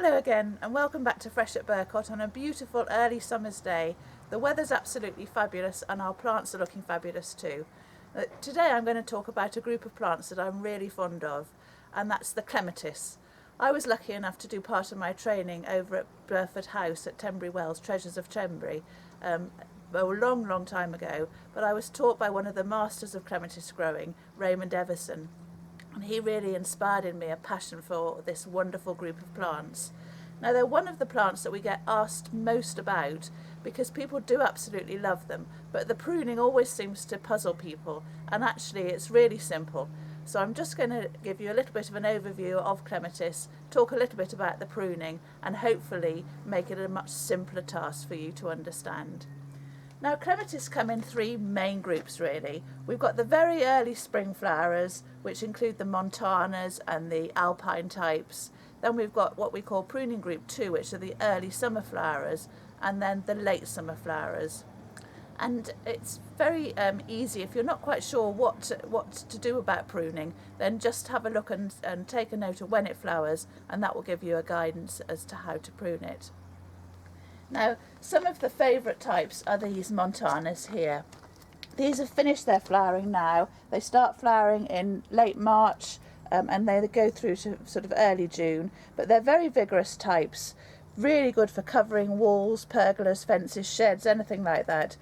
Hello again and welcome back to Fresh at Burcot on a beautiful early summer's day. The weather's absolutely fabulous and our plants are looking fabulous too. Today I'm going to talk about a group of plants that I'm really fond of, and that's the Clematis. I was lucky enough to do part of my training over at Burford House at Tenbury Wells, Treasures of Tenbury, a long time ago, but I was taught by one of the masters of clematis growing, Raymond Everson. And he really inspired in me a passion for this wonderful group of plants. Now they're one of the plants that we get asked most about because people do absolutely love them, but the pruning always seems to puzzle people, and actually it's really simple. So I'm just going to give you a little bit of an overview of clematis, talk a little bit about the pruning, and hopefully make it a much simpler task for you to understand. Now clematis come in three main groups really. We've got the very early spring flowers, which include the montanas and the alpine types. Then we've got what we call pruning group 2, which are the early summer flowers, and then the late summer flowers. And it's very easy. If you're not quite sure what to do about pruning, then just have a look and take a note of when it flowers, and that will give you a guidance as to how to prune it. Now, some of the favourite types are these montanas here. These have finished their flowering now. They start flowering in late March and they go through to sort of early June, but they're very vigorous types, really good for covering walls, pergolas, fences, sheds, anything like that.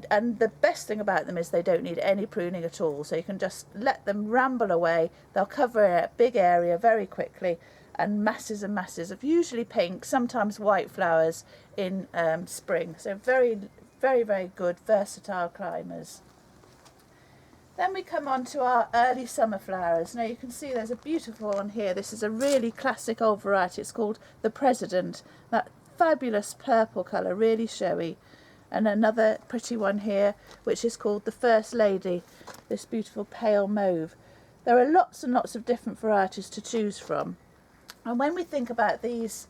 And the best thing about them is they don't need any pruning at all, so you can just let them ramble away. They'll cover a big area very quickly, and masses of usually pink, sometimes white flowers in spring. So very good, versatile climbers. Then we come on to our early summer flowers. Now you can see there's a beautiful one here. This is a really classic old variety. It's called the President. That fabulous purple colour, really showy. And another pretty one here, which is called the First Lady, this beautiful pale mauve. There are lots and lots of different varieties to choose from. And when we think about these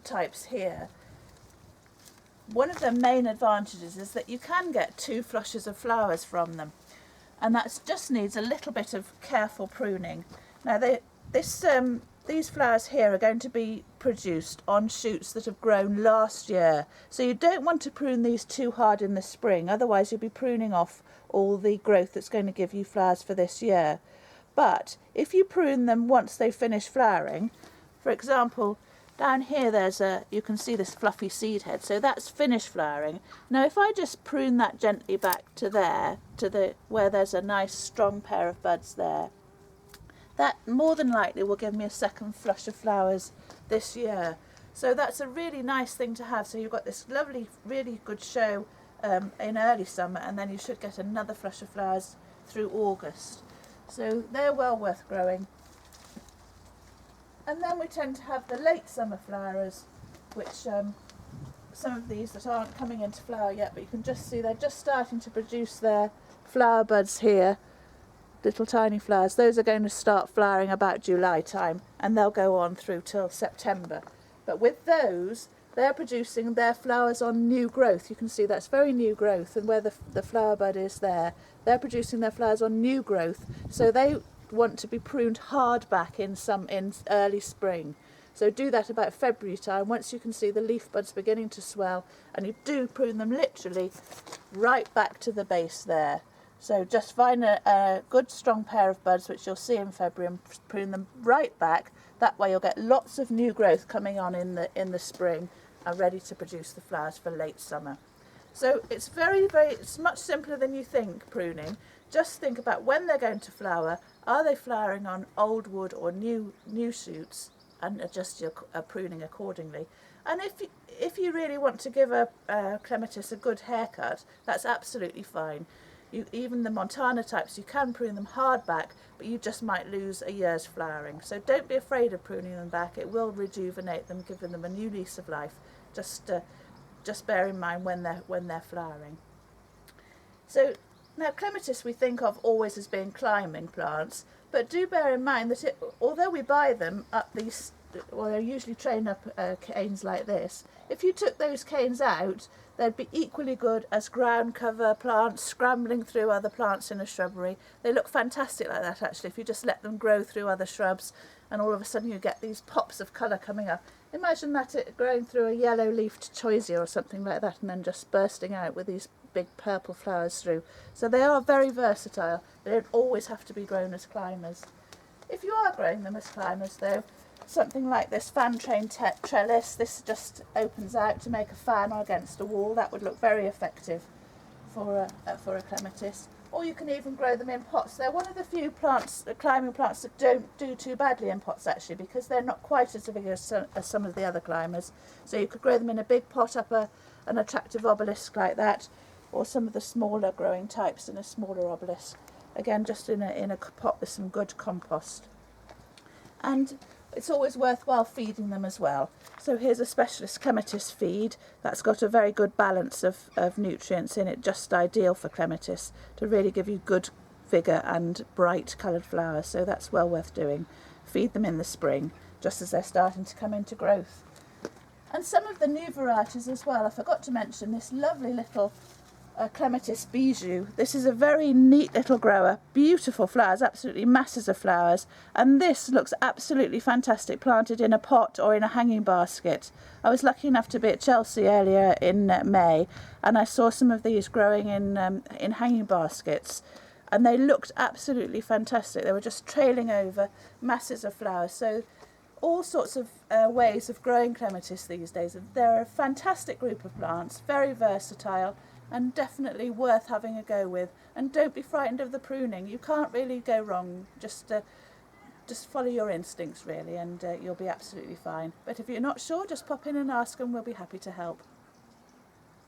types here, one of the main advantages is that you can get 2 flushes of flowers from them, and that just needs a little bit of careful pruning. Now these flowers here are going to be produced on shoots that have grown last year, so you don't want to prune these too hard in the spring, otherwise you'll be pruning off all the growth that's going to give you flowers for this year. But if you prune them once they finish flowering, for example, down here you can see this fluffy seed head, so that's finished flowering. Now if I just prune that gently back to there, where there's a nice strong pair of buds there, that more than likely will give me a second flush of flowers this year. So that's a really nice thing to have. So you've got this lovely, really good show in early summer, and then you should get another flush of flowers through August. So they're well worth growing. And then we tend to have the late summer flowers, which some of these that aren't coming into flower yet, but you can just see they're just starting to produce their flower buds here, little tiny flowers. Those are going to start flowering about July time, and they'll go on through till September. But with those, they're producing their flowers on new growth. You can see that's very new growth, and where the flower bud is there, they're producing their flowers on new growth, so they want to be pruned hard back in early spring. So do that about February time, once you can see the leaf buds beginning to swell, and you do prune them literally right back to the base there. So just find a good strong pair of buds, which you'll see in February, and prune them right back. That way you'll get lots of new growth coming on in the spring and ready to produce the flowers for late summer. So it's it's much simpler than you think, pruning. Just think about when they're going to flower. Are they flowering on old wood or new shoots, and adjust your pruning accordingly. And if you really want to give a clematis a good haircut, that's absolutely fine. Even the montana types, you can prune them hard back, but you just might lose a year's flowering. So don't be afraid of pruning them back. It will rejuvenate them, giving them a new lease of life. Just bear in mind when they're flowering. So now clematis we think of always as being climbing plants, but do bear in mind that although we buy them up these well, they're usually trained up canes like this. If you took those canes out, they'd be equally good as ground cover plants scrambling through other plants in a shrubbery. They look fantastic like that actually, if you just let them grow through other shrubs, and all of a sudden you get these pops of colour coming up. Imagine that it growing through a yellow-leafed choisia or something like that, and then just bursting out with these big purple flowers through. So they are very versatile. They don't always have to be grown as climbers. If you are growing them as climbers though, something like this fan train trellis, this just opens out to make a fan against a wall. That would look very effective for a clematis. Or you can even grow them in pots. They're one of the few plants, climbing plants, that don't do too badly in pots actually, because they're not quite as big as some of the other climbers. So you could grow them in a big pot up an attractive obelisk like that, or some of the smaller growing types in a smaller obelisk. Again, just in a pot with some good compost. And it's always worthwhile feeding them as well. So here's a specialist clematis feed that's got a very good balance of nutrients in it, just ideal for clematis to really give you good vigour and bright coloured flowers. So that's well worth doing. Feed them in the spring, just as they're starting to come into growth. And some of the new varieties as well, I forgot to mention this lovely little Clematis bijou. This is a very neat little grower, beautiful flowers, absolutely masses of flowers, and this looks absolutely fantastic planted in a pot or in a hanging basket. I was lucky enough to be at Chelsea earlier in May, and I saw some of these growing in hanging baskets, and they looked absolutely fantastic. They were just trailing over masses of flowers. So all sorts of ways of growing clematis these days. They're a fantastic group of plants, very versatile, and definitely worth having a go with. And don't be frightened of the pruning. You can't really go wrong. Just follow your instincts really, and you'll be absolutely fine. But if you're not sure, just pop in and ask and we'll be happy to help.